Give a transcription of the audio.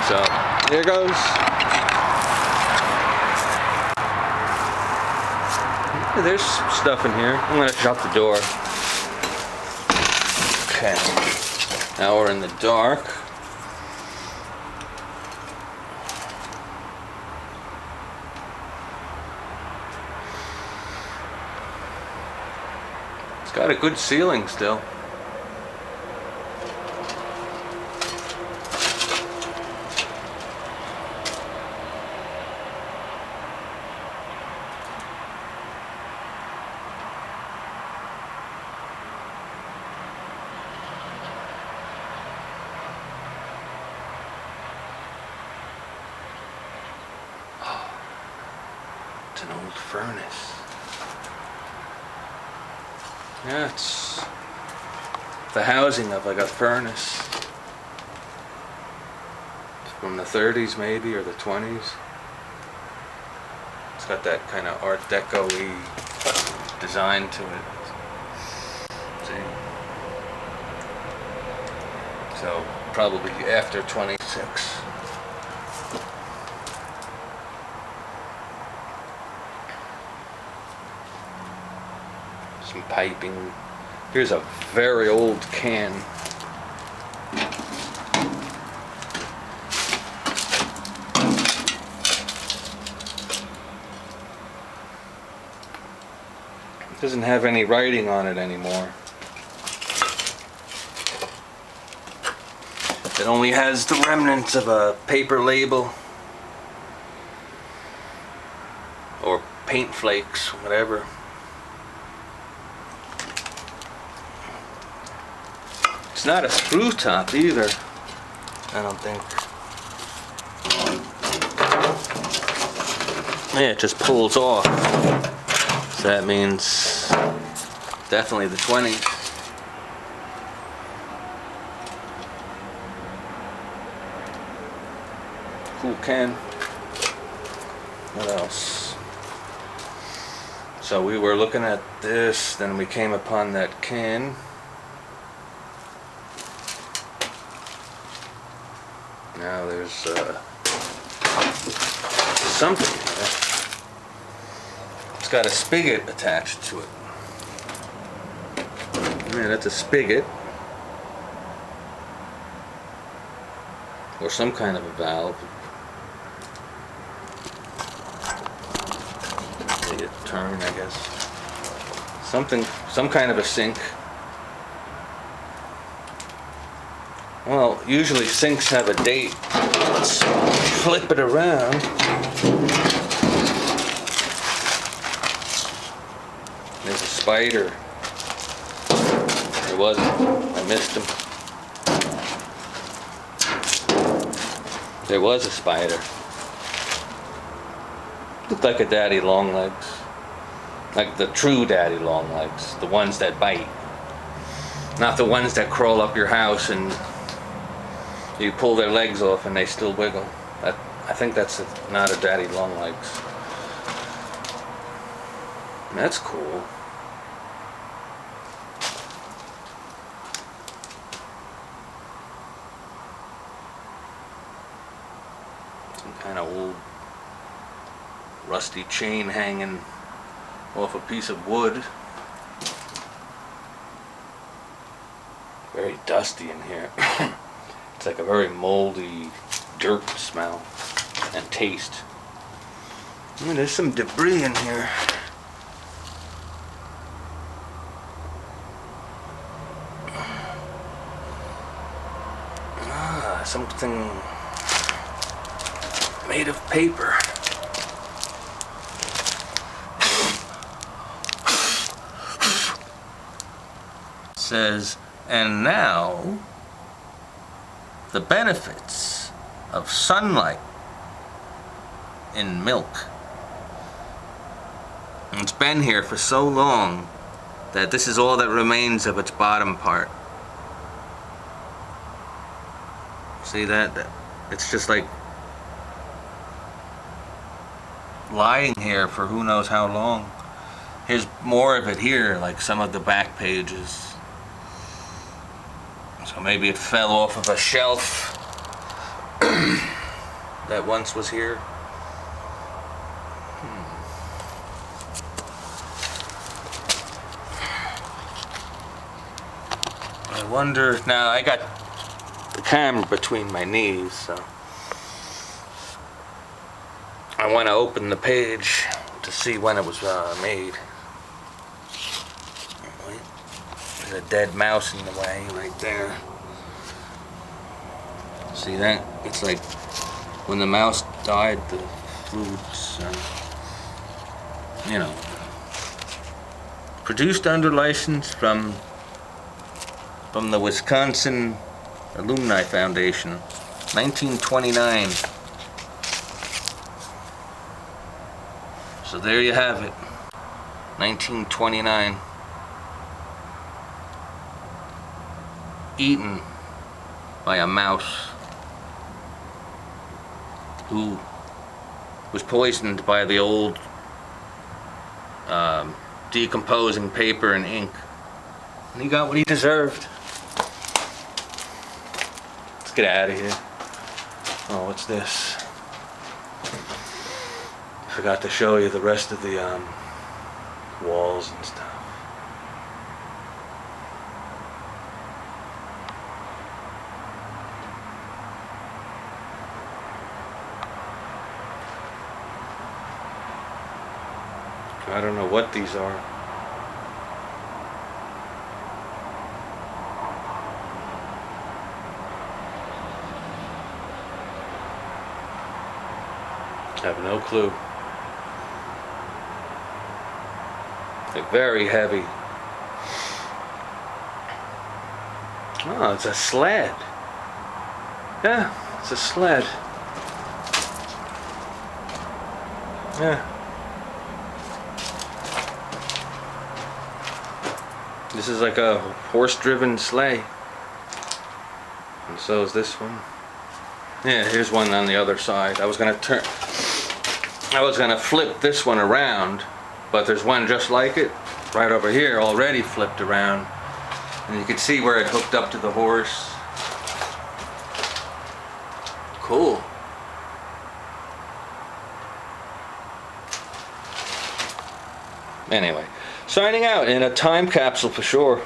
So here goes. There's stuff in here. I'm gonna shut the door. Okay. Now we're in the dark. It's got a good ceiling still. It's an old furnace. Yeah, it's the housing of like a furnace from the 30s maybe, or the 20s. It's got that kind of Art Deco-y design to it. See? So probably after 26. Some piping. Here's a very old can. It doesn't have any writing on it anymore. It only has the remnants of a paper label or paint flakes, whatever. It's not a screw top either, I don't think. Yeah, it just pulls off. So that means definitely the 20s. Cool can. What else? So we were looking at this, then we came upon that can. Now there's something here. It's got a spigot attached to it. Yeah, that's a spigot. Or some kind of a valve. Make it turn, I guess. Some kind of a sink. Well, usually sinks have a date. Let's flip it around. There's a spider. There wasn't. I missed him. There was a spider. Looked like a daddy long legs. Like the true daddy long legs. The ones that bite. Not the ones that crawl up your house and you pull their legs off and they still wiggle. I think that's not a daddy long legs. That's cool. Some kind of old rusty chain hanging off a piece of wood. Very dusty in here. It's like a very moldy dirt smell and taste. There's some debris in here. Something made of paper. It says, and now the benefits of sunlight in milk. And it's been here for so long that this is all that remains of its bottom part. See that? It's just like lying here for who knows how long. Here's more of it here, like some of the back pages. So maybe it fell off of a shelf. that once was here. I wonder, now I got the camera between my knees, so I want to open the page to see when it was made. There's a dead mouse in the way right there. See that? It's like when the mouse died, the foods, you know, produced under license from the Wisconsin Alumni Foundation, 1929. So there you have it, 1929. Eaten by a mouse who was poisoned by the old decomposing paper and ink. And he got what he deserved. Let's get out of here. Oh, what's this? Forgot to show you the rest of the walls and stuff. I don't know what these are. I have no clue. They're very heavy. Oh, it's a sled. Yeah, it's a sled. Yeah. This is like a horse-driven sleigh. And so is this one. Yeah, here's one on the other side. I was gonna flip this one around, but there's one just like it right over here already flipped around. And you can see where it hooked up to the horse. Cool. Anyway, signing out in a time capsule for sure.